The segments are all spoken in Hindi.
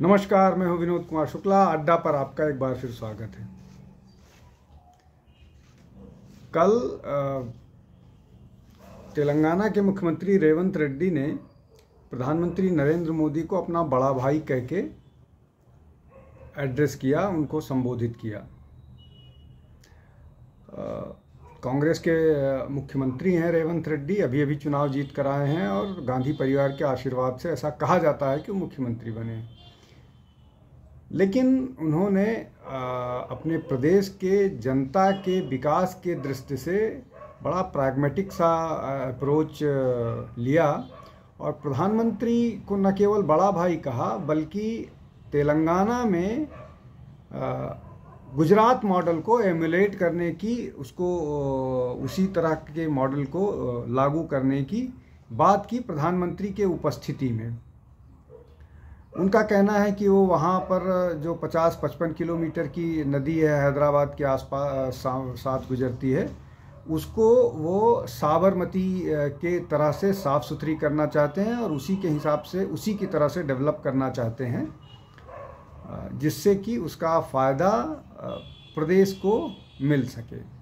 नमस्कार, मैं हूं विनोद कुमार शुक्ला। अड्डा पर आपका एक बार फिर स्वागत है। कल तेलंगाना के मुख्यमंत्री रेवंत रेड्डी ने प्रधानमंत्री नरेंद्र मोदी को अपना बड़ा भाई कह के एड्रेस किया, उनको संबोधित किया। कांग्रेस के मुख्यमंत्री हैं रेवंत रेड्डी, अभी अभी चुनाव जीत कर आए हैं और गांधी परिवार के आशीर्वाद से ऐसा कहा जाता है कि वो मुख्यमंत्री बने। लेकिन उन्होंने अपने प्रदेश के जनता के विकास के दृष्टि से बड़ा प्रैग्मेटिक सा अप्रोच लिया और प्रधानमंत्री को न केवल बड़ा भाई कहा बल्कि तेलंगाना में गुजरात मॉडल को एमुलेट करने की, उसको उसी तरह के मॉडल को लागू करने की बात की प्रधानमंत्री के उपस्थिति में। उनका कहना है कि वो वहाँ पर जो 50-55 किलोमीटर की नदी है हैदराबाद के आसपास साथ गुजरती है, उसको वो साबरमती के तरह से साफ़ सुथरी करना चाहते हैं और उसी के हिसाब से उसी की तरह से डेवलप करना चाहते हैं, जिससे कि उसका फ़ायदा प्रदेश को मिल सके।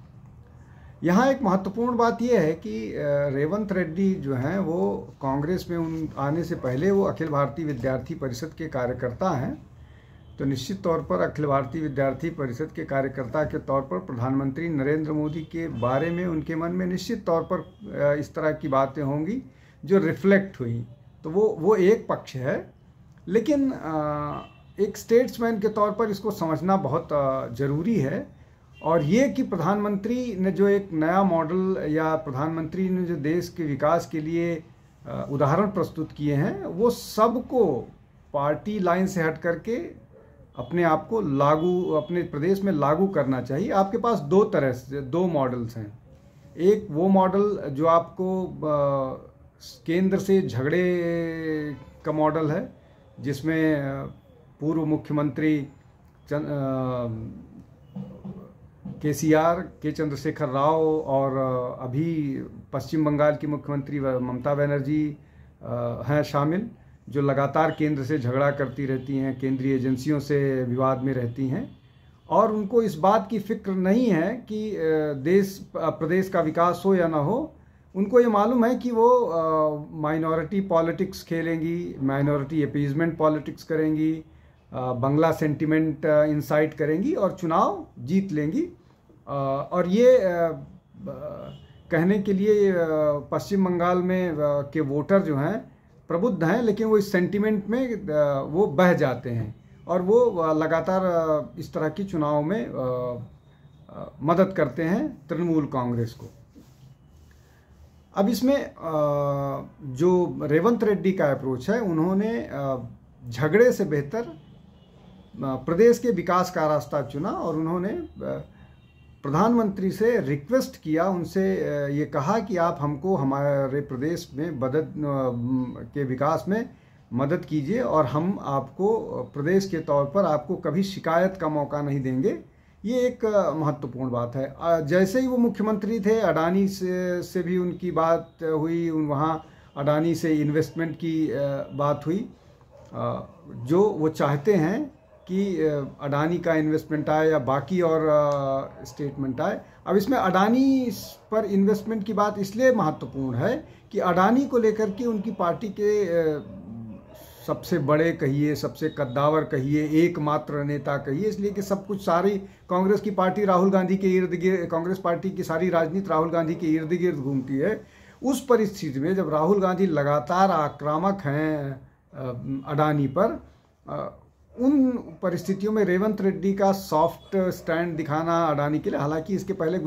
यहाँ एक महत्वपूर्ण बात यह है कि रेवंत रेड्डी जो हैं वो कांग्रेस में आने से पहले वो अखिल भारतीय विद्यार्थी परिषद के कार्यकर्ता हैं। तो निश्चित तौर पर अखिल भारतीय विद्यार्थी परिषद के कार्यकर्ता के तौर पर प्रधानमंत्री नरेंद्र मोदी के बारे में उनके मन में निश्चित तौर पर इस तरह की बातें होंगी जो रिफ्लेक्ट हुई। तो वो एक पक्ष है, लेकिन एक स्टेट्समैन के तौर पर इसको समझना बहुत ज़रूरी है। और ये कि प्रधानमंत्री ने जो एक नया मॉडल या प्रधानमंत्री ने जो देश के विकास के लिए उदाहरण प्रस्तुत किए हैं, वो सबको पार्टी लाइन से हट करके अपने आप को अपने प्रदेश में लागू करना चाहिए। आपके पास दो मॉडल्स हैं। एक वो मॉडल जो आपको केंद्र से झगड़े का मॉडल है, जिसमें पूर्व मुख्यमंत्री के चंद्रशेखर राव और अभी पश्चिम बंगाल की मुख्यमंत्री ममता बनर्जी हैं शामिल, जो लगातार केंद्र से झगड़ा करती रहती हैं, केंद्रीय एजेंसियों से विवाद में रहती हैं और उनको इस बात की फिक्र नहीं है कि प्रदेश का विकास हो या ना हो। उनको ये मालूम है कि वो माइनॉरिटी पॉलिटिक्स खेलेंगी, माइनॉरिटी अपीजमेंट पॉलिटिक्स करेंगी, बंगला सेंटिमेंट इंसाइट करेंगी और चुनाव जीत लेंगी। और ये कहने के लिए पश्चिम बंगाल में के वोटर जो हैं प्रबुद्ध हैं, लेकिन वो इस सेंटिमेंट में वो बह जाते हैं और वो लगातार इस तरह की चुनाव में मदद करते हैं तृणमूल कांग्रेस को। अब इसमें जो रेवंत रेड्डी का अप्रोच है, उन्होंने झगड़े से बेहतर प्रदेश के विकास का रास्ता चुना और उन्होंने प्रधानमंत्री से रिक्वेस्ट किया, उनसे ये कहा कि आप हमको हमारे प्रदेश में मदद के विकास में मदद कीजिए और हम आपको प्रदेश के तौर पर आपको कभी शिकायत का मौका नहीं देंगे। ये एक महत्वपूर्ण बात है। जैसे ही वो मुख्यमंत्री थे, अडानी से भी उनकी बात हुई, वहाँ अडानी से इन्वेस्टमेंट की बात हुई। जो वो चाहते हैं कि अडानी का इन्वेस्टमेंट आए या बाकी और स्टेटमेंट आए। अब इसमें अडानी पर इन्वेस्टमेंट की बात इसलिए महत्वपूर्ण है कि अडानी को लेकर के उनकी पार्टी के सबसे बड़े कहिए, सबसे कद्दावर कहिए, एकमात्र नेता कहिए, इसलिए कि सब कुछ सारी कांग्रेस की पार्टी राहुल गांधी के इर्द गिर्द, कांग्रेस पार्टी की सारी राजनीति राहुल गांधी के इर्द गिर्द घूमती है। उस परिस्थिति में जब राहुल गांधी लगातार आक्रामक हैं अडानी पर, उन परिस्थितियों में रेवंत रेड्डी का सॉफ्ट स्टैंड दिखाना अडानी के लिए, हालांकि इसके पहले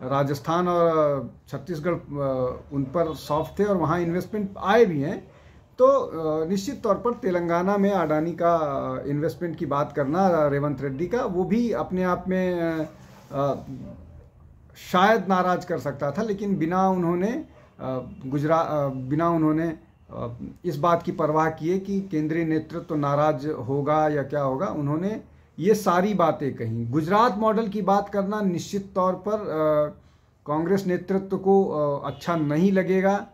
राजस्थान और छत्तीसगढ़ उन पर सॉफ्ट थे और वहाँ इन्वेस्टमेंट आए भी हैं, तो निश्चित तौर पर तेलंगाना में अडानी का इन्वेस्टमेंट की बात करना रेवंत रेड्डी का, वो भी अपने आप में शायद नाराज कर सकता था, लेकिन बिना उन्होंने इस बात की परवाह किए कि केंद्रीय नेतृत्व तो नाराज होगा या क्या होगा, उन्होंने ये सारी बातें कहीं। गुजरात मॉडल की बात करना निश्चित तौर पर कांग्रेस नेतृत्व को अच्छा नहीं लगेगा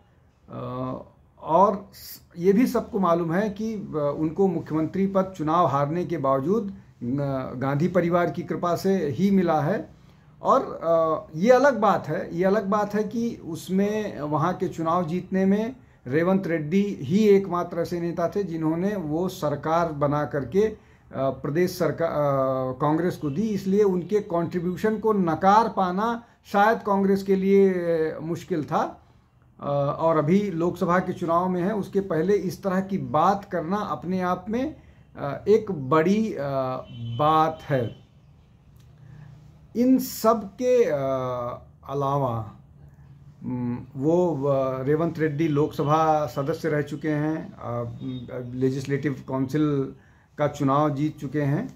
और ये भी सबको मालूम है कि उनको मुख्यमंत्री पद चुनाव हारने के बावजूद गांधी परिवार की कृपा से ही मिला है। और ये अलग बात है कि उसमें वहाँ के चुनाव जीतने में रेवंत रेड्डी ही एकमात्र ऐसे नेता थे जिन्होंने वो सरकार बना करके प्रदेश सरकार कांग्रेस को दी। इसलिए उनके कंट्रीब्यूशन को नकार पाना शायद कांग्रेस के लिए मुश्किल था। और अभी लोकसभा के चुनाव में है, उसके पहले इस तरह की बात करना अपने आप में एक बड़ी बात है। इन सब के अलावा वो रेवंत रेड्डी लोकसभा सदस्य रह चुके हैं, लेजिस्लेटिव काउंसिल का चुनाव जीत चुके हैं।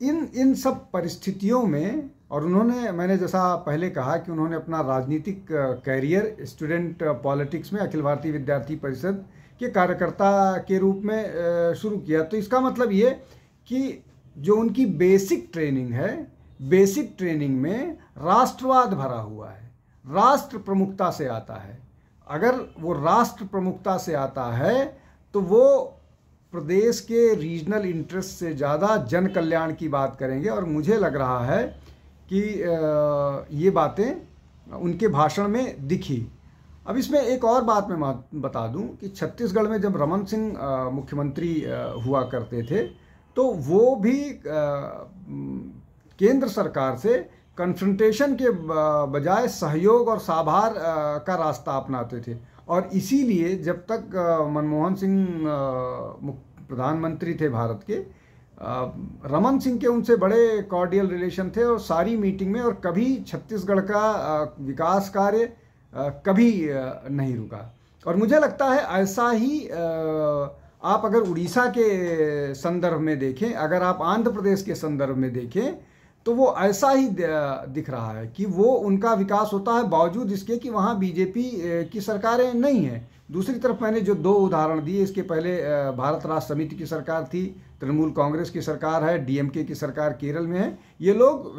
इन सब परिस्थितियों में, और उन्होंने, मैंने जैसा पहले कहा कि उन्होंने अपना राजनीतिक कैरियर स्टूडेंट पॉलिटिक्स में अखिल भारतीय विद्यार्थी परिषद के कार्यकर्ता के रूप में शुरू किया। तो इसका मतलब ये कि जो उनकी बेसिक ट्रेनिंग है, बेसिक ट्रेनिंग में राष्ट्रवाद भरा हुआ है, राष्ट्र प्रमुखता से आता है। अगर वो राष्ट्र प्रमुखता से आता है तो वो प्रदेश के रीजनल इंटरेस्ट से ज़्यादा जन कल्याण की बात करेंगे। और मुझे लग रहा है कि ये बातें उनके भाषण में दिखी। अब इसमें एक और बात मैं बता दूं कि छत्तीसगढ़ में जब रमन सिंह मुख्यमंत्री हुआ करते थे तो वो भी केंद्र सरकार से कन्फ्रंटेशन के बजाय सहयोग और साभार का रास्ता अपनाते थे। और इसीलिए जब तक मनमोहन सिंह प्रधानमंत्री थे भारत के, रमन सिंह के उनसे बड़े कॉर्डियल रिलेशन थे और सारी मीटिंग में, और कभी छत्तीसगढ़ का विकास कार्य कभी नहीं रुका। और मुझे लगता है ऐसा ही आप अगर उड़ीसा के संदर्भ में देखें, अगर आप आंध्र प्रदेश के संदर्भ में देखें, तो वो ऐसा ही दिख रहा है कि वो उनका विकास होता है बावजूद इसके कि वहाँ बीजेपी की सरकारें नहीं हैं। दूसरी तरफ मैंने जो दो उदाहरण दिए, इसके पहले भारत राष्ट्र समिति की सरकार थी, तृणमूल कांग्रेस की सरकार है, डीएमके की सरकार केरल में है। ये लोग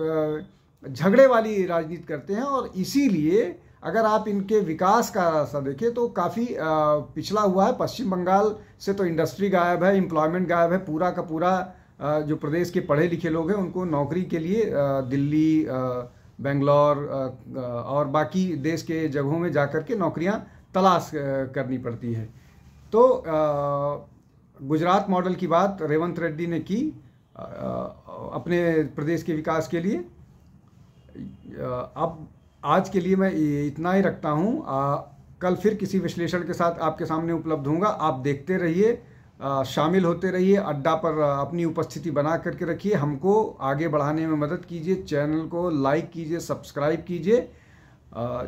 झगड़े वाली राजनीति करते हैं और इसीलिए अगर आप इनके विकास का रास्ता देखें तो काफ़ी पिछड़ा हुआ है। पश्चिम बंगाल से तो इंडस्ट्री गायब है, एम्प्लॉयमेंट गायब है, पूरा का पूरा जो प्रदेश के पढ़े लिखे लोग हैं उनको नौकरी के लिए दिल्ली, बेंगलोर और बाकी देश के जगहों में जाकर के नौकरियां तलाश करनी पड़ती है। तो गुजरात मॉडल की बात रेवंत रेड्डी ने की अपने प्रदेश के विकास के लिए। अब आज के लिए मैं इतना ही रखता हूँ। कल फिर किसी विश्लेषण के साथ आपके सामने उपलब्ध होऊंगा। आप देखते रहिए, शामिल होते रहिए, अड्डा पर अपनी उपस्थिति बना करके रखिए, हमको आगे बढ़ाने में मदद कीजिए, चैनल को लाइक कीजिए, सब्सक्राइब कीजिए,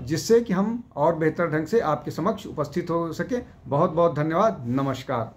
जिससे कि हम और बेहतर ढंग से आपके समक्ष उपस्थित हो सके। बहुत बहुत धन्यवाद। नमस्कार।